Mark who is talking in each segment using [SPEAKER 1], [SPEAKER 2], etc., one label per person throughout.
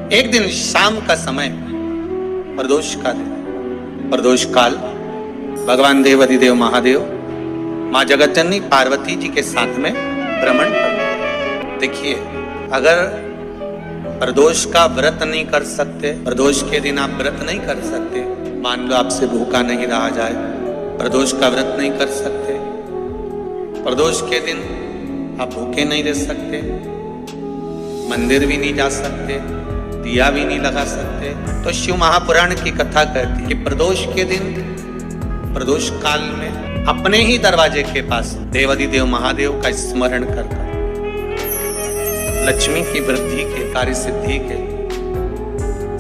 [SPEAKER 1] एक दिन शाम का समय, प्रदोष का दिन, प्रदोष काल, भगवान देव अधिदेव महादेव माँ जगतजननी पार्वती जी के साथ में भ्रमण करते। देखिए, अगर प्रदोष का व्रत नहीं कर सकते, प्रदोष के दिन आप व्रत नहीं कर सकते, मान लो आपसे भूखा नहीं रहा जाए, प्रदोष का व्रत नहीं कर सकते, प्रदोष के दिन आप भूखे नहीं रह सकते, मंदिर भी नहीं जा सकते, दिया भी नहीं लगा सकते, तो शिव महापुराण की कथा कहती है कि प्रदोष के दिन, प्रदोष काल में अपने ही दरवाजे के पास देवाधिदेव महादेव का स्मरण कर लक्ष्मी की वृद्धि के, कार्य सिद्धि के,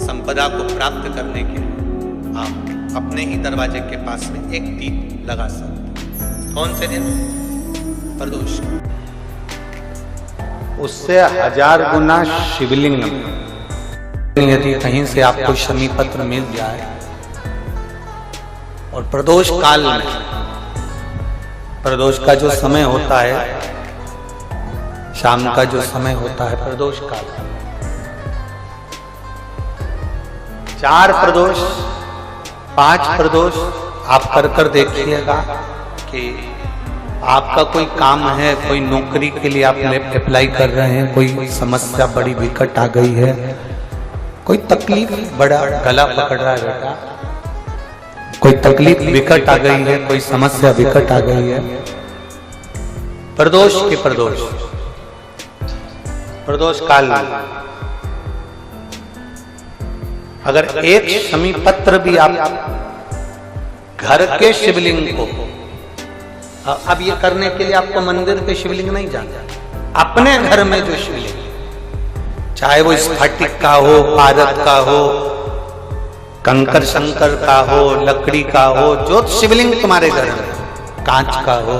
[SPEAKER 1] संपदा को प्राप्त करने के लिए आप अपने ही दरवाजे के पास में एक दीप लगा सकते। कौन से दिन? प्रदोष। उससे 1000 गुना शिवलिंग। यदि कहीं से आपको शमी पत्र मिल जाए और प्रदोष काल में, प्रदोष का जो समय होता है, शाम का जो समय होता है प्रदोष काल, 4 प्रदोष 5 प्रदोष आप कर देखिएगा कि आपका कोई काम है, कोई नौकरी के लिए आप अप्लाई कर रहे हैं, कोई समस्या बड़ी विकट आ गई है, कोई तकलीफ, बड़ा गला पकड़ रहा है बेटा, कोई तकलीफ विकट आ गई है, कोई समस्या विकट आ गई है, प्रदोष के प्रदोष, प्रदोष काल में अगर एक शमी पत्र भी आप घर के शिवलिंग को, अब ये करने के लिए आपको मंदिर के शिवलिंग नहीं जाना, अपने घर में जो शिवलिंग, चाहे वो स्फटिक का हो, पारद का हो, कंकर शंकर का हो, लकड़ी का हो, जो शिवलिंग तुम्हारे घर में, कांच का हो,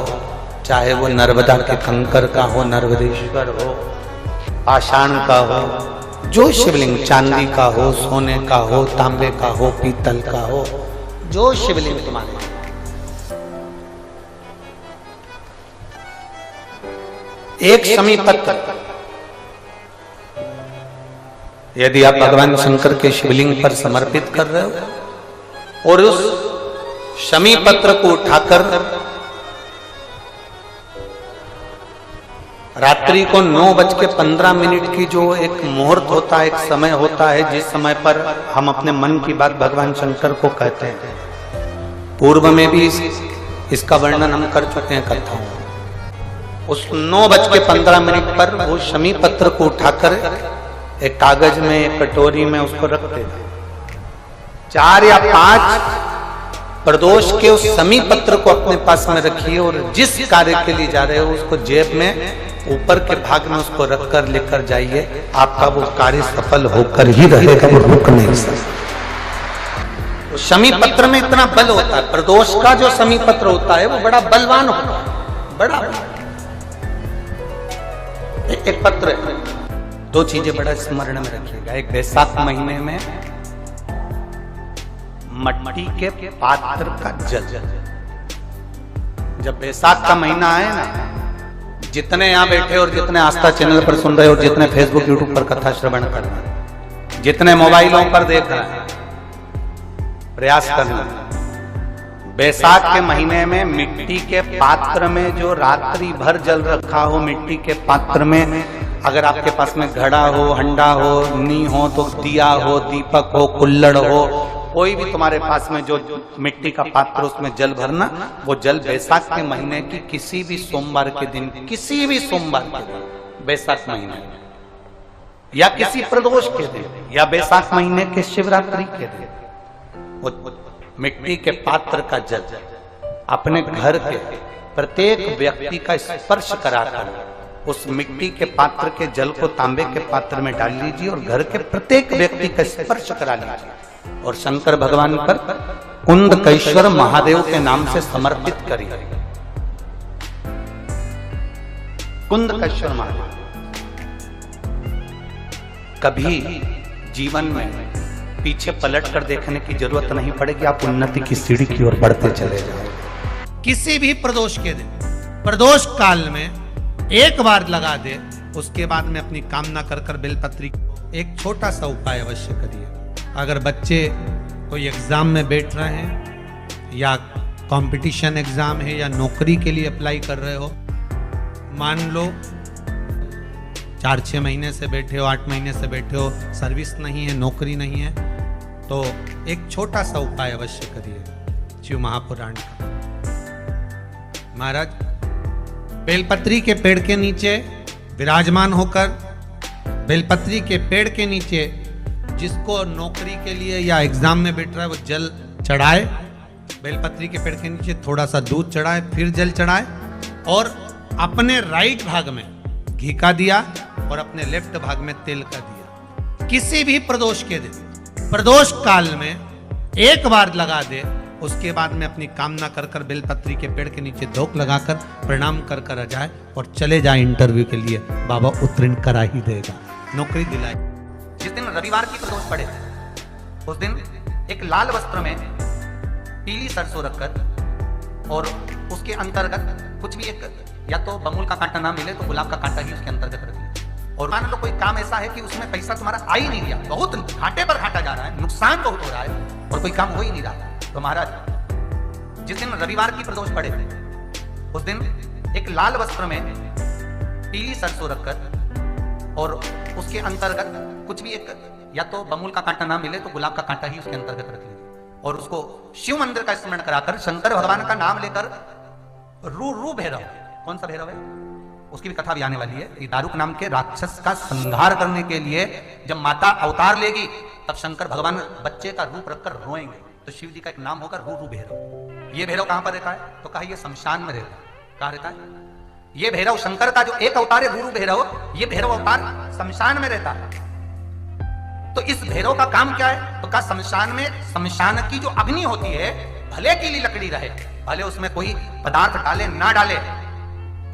[SPEAKER 1] चाहे वो नर्मदा के कंकर का हो, नर्मदेश्वर हो, पाषाण का हो, जो शिवलिंग, चांदी का हो, सोने का हो, तांबे का हो, पीतल का हो, जो शिवलिंग तुम्हारे, एक शमी पत्र यदि आप भगवान शंकर के शिवलिंग पर समर्पित कर रहे हो और उस शमी पत्र को उठाकर रात्रि को 9:15 की जो एक मुहूर्त होता है, एक समय होता है, जिस समय पर हम अपने मन की बात भगवान शंकर को कहते हैं, पूर्व में भी इसका वर्णन हम कर चुके हैं कथाओं में, उस 9:15 पर वो शमी पत्र को उठाकर एक कागज में, एक कटोरी में उसको रख देना। 4 या 5 प्रदोष के उस शमी पत्र को अपने पास में रखिए और जिस कार्य के लिए जा रहे हो उसको जेब में ऊपर के भाग में उसको रखकर लेकर जाइए, आपका वो कार्य सफल होकर ही रहेगा, वो रुक नहीं सकता। शमी पत्र में इतना बल होता है, प्रदोष का जो शमी पत्र होता है वो बड़ा बलवान होता है, बड़ा। एक पत्र, 2 चीजें बड़ा स्मरण में रखिएगा। एक, बैसाख महीने में मट्टी के पात्र का जल, जब बैसाख का महीना आए ना, जितने यहाँ बैठे और जितने आस्था चैनल पर सुन रहे हो, जितने फेसबुक यूट्यूब पर कथा श्रवण कर रहे हैं, जितने मोबाइलों पर देख रहे हैं, प्रयास करना, बैसाख के महीने में मिट्टी के पात्र में जो रात्रि भर जल रखा हो, मिट्टी के पात्र में, अगर आपके पास में घड़ा हो, हंडा हो, नी हो, तो दिया हो, दीपक हो, कुल्लड़ हो, कोई भी तुम्हारे पास में जो मिट्टी का पात्र, उसमें जल भरना। वो जल बैसाख के महीने की किसी भी सोमवार के दिन, किसी भी सोमवार के दिन, बैसाख महीने या किसी प्रदोष के दिन या बैसाख महीने के शिवरात्रि के दिन, वो मिट्टी के पात्र का जल अपने घर के प्रत्येक व्यक्ति का स्पर्श कराकर उस मिट्टी के पात्र के जल को तांबे के पात्र में डाल लीजिए और घर के प्रत्येक व्यक्ति का स्पर्श करा लीजिए और शंकर भगवान पर कुंदकेश्वर महादेव के नाम से समर्पित करिए। कुंदकेश्वर महादेव, कभी जीवन में पीछे पलट कर देखने की जरूरत नहीं पड़ेगी, आप उन्नति की सीढ़ी की ओर बढ़ते चले जाओ। किसी भी प्रदोष के दिन, प्रदोष काल में एक बार लगा दे, उसके बाद में अपनी कामना कर बेलपत्री एक छोटा सा उपाय अवश्य करिए। अगर बच्चे कोई एग्जाम में बैठ रहे हैं या कंपटीशन एग्जाम है या नौकरी के लिए अप्लाई कर रहे हो, मान लो 4-6 महीने से बैठे हो, 8 महीने से बैठे हो, सर्विस नहीं है, नौकरी नहीं है, तो एक छोटा सा उपाय अवश्य करिए शिव महापुराण का। महाराज बेलपत्री के पेड़ के नीचे विराजमान होकर, बेलपत्री के पेड़ के नीचे जिसको नौकरी के लिए या एग्जाम में बैठ रहा है वो जल चढ़ाए, बेलपत्री के पेड़ के नीचे थोड़ा सा दूध चढ़ाए, फिर जल चढ़ाए और अपने राइट भाग में घी का दिया और अपने लेफ्ट भाग में तेल का दिया। किसी भी प्रदोष के दिन, प्रदोष काल में एक बार लगा दे, उसके बाद में अपनी कामना कर कर बेलपत्री के पेड़ के नीचे धोख लगाकर प्रणाम कर कर आ जाए और चले जाए इंटरव्यू के लिए, बाबा उत्तीर्ण करा ही देगा, नौकरी दिलाए। जिस दिन रविवार की प्रदोष पड़े उस दिन एक लाल वस्त्र में पीली सरसों रखकर और उसके अंतर्गत कुछ भी एक, या तो बमुल का कांटा ना मिले तो गुलाब का कांटा ही उसके अंतर्गत रखिए। और मान लो कोई काम ऐसा है कि उसमें पैसा तुम्हारा आ ही नहीं रहा, बहुत घाटे पर घाटा जा रहा है, नुकसान बहुत हो रहा है और कोई काम हो ही नहीं रहा, तो महाराज जिस दिन रविवार की प्रदोष पड़े उस दिन एक लाल वस्त्र में पीली सरसों रखकर और उसके अंतर्गत कुछ भी एक, या तो बमुल का कांटा ना मिले तो गुलाब का कांटा ही उसके अंतर्गत रख लीजिए और उसको शिव मंदिर का स्मरण कराकर शंकर भगवान का नाम लेकर रू भैरव, कौन सा भैरव है उसकी भी कथा भी आने वाली है। ये दारुक नाम के राक्षस का संहार करने के लिए जब माता अवतार लेगी तब शंकर भगवान बच्चे का रूप रखकर रोएंगे, तो शिव जी का एक नाम होगा रू भैरव। ये भैरव कहां पर रहता है? तो कहा ये शमशान में रहता है। कहां रहता है ये भैरव? शंकर का जो एक अवतार है रू भैरव, ये भैरव अवतार शमशान में रहता है। तो इस भैरव का काम क्या है? तो कहा शमशान में, शमशान की जो अग्नि होती है भले की लकड़ी रहे, भले उसमें कोई पदार्थ डाले ना डाले,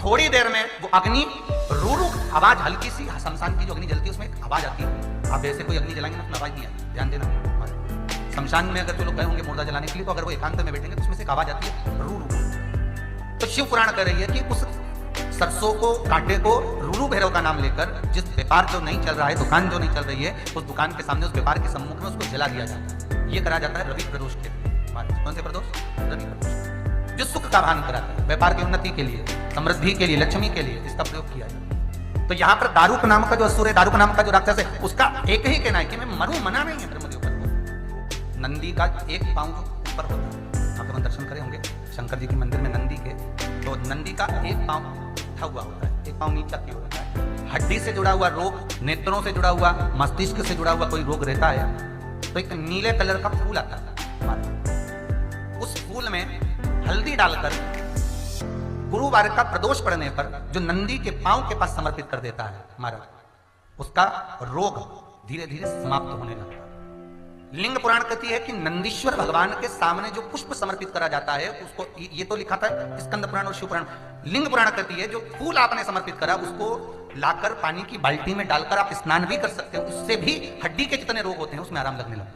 [SPEAKER 1] थोड़ी देर में वो अग्नि रू आवाज, हल्की सी शमशान की जो अग्नि जलती है उसमें एक आवाज आती है। आप ऐसे कोई अग्नि जलाएंगे ना, आवाज नहीं आती, ध्यान देना। शमशान में अगर जो लोग गए होंगे मुर्दा जलाने के लिए, तो अगर वो एकांत में बैठेंगे तो उसमें से एक आवाज आती है रू। तो शिव पुराण कह रही है कि उस सरसों को, कांटे को रू भैरव का नाम लेकर जिस व्यापार जो नहीं चल रहा है, दुकान जो नहीं चल रही है, उस दुकान के सामने, उस व्यापार के सम्मुख में उसको जला दिया जाता है। ये करा जाता है रवि प्रदोष के। कौन से प्रदोष? रवि प्रदोष, जो सुख का भान कराता है, व्यापार की उन्नति के लिए, समृद्धि के लिए, लक्ष्मी के लिए इसका प्रयोग किया जाता है। तो यहाँ पर दारुक नाम का जो असुर है, दारुक नाम का जो राक्षस है, उसका एक ही कहना है कि मैं मरूं, मना नहीं है ब्रह्मदेव पर। नंदी का एक पांव जो ऊपर होता है, आप लोग दर्शन करे होंगे शंकर जी के मंदिर में नंदी के, तो नंदी का एक पांव उठा हुआ होता है, एक पांव नीचा की होता है। हड्डी से जुड़ा हुआ रोग, नेत्रों से जुड़ा हुआ, मस्तिष्क से जुड़ा हुआ कोई रोग रहता है तो एक नीले कलर का फूल आता है, उस फूल में हल्दी डालकर गुरुवार का प्रदोष पड़ने पर जो नंदी के पांव के पास समर्पित कर देता है महाराज, उसका रोग धीरे धीरे समाप्त होने लगता है। लिंग पुराण कहती है कि नंदीश्वर भगवान के सामने जो पुष्प समर्पित करा जाता है उसको, ये तो लिखा था स्कंद पुराण और शिव पुराण, लिंग पुराण कहती है जो फूल आपने समर्पित करा उसको लाकर पानी की बाल्टी में डालकर आप स्नान भी कर सकते हो, उससे भी हड्डी के जितने रोग होते हैं उसमें आराम लगने लगता है।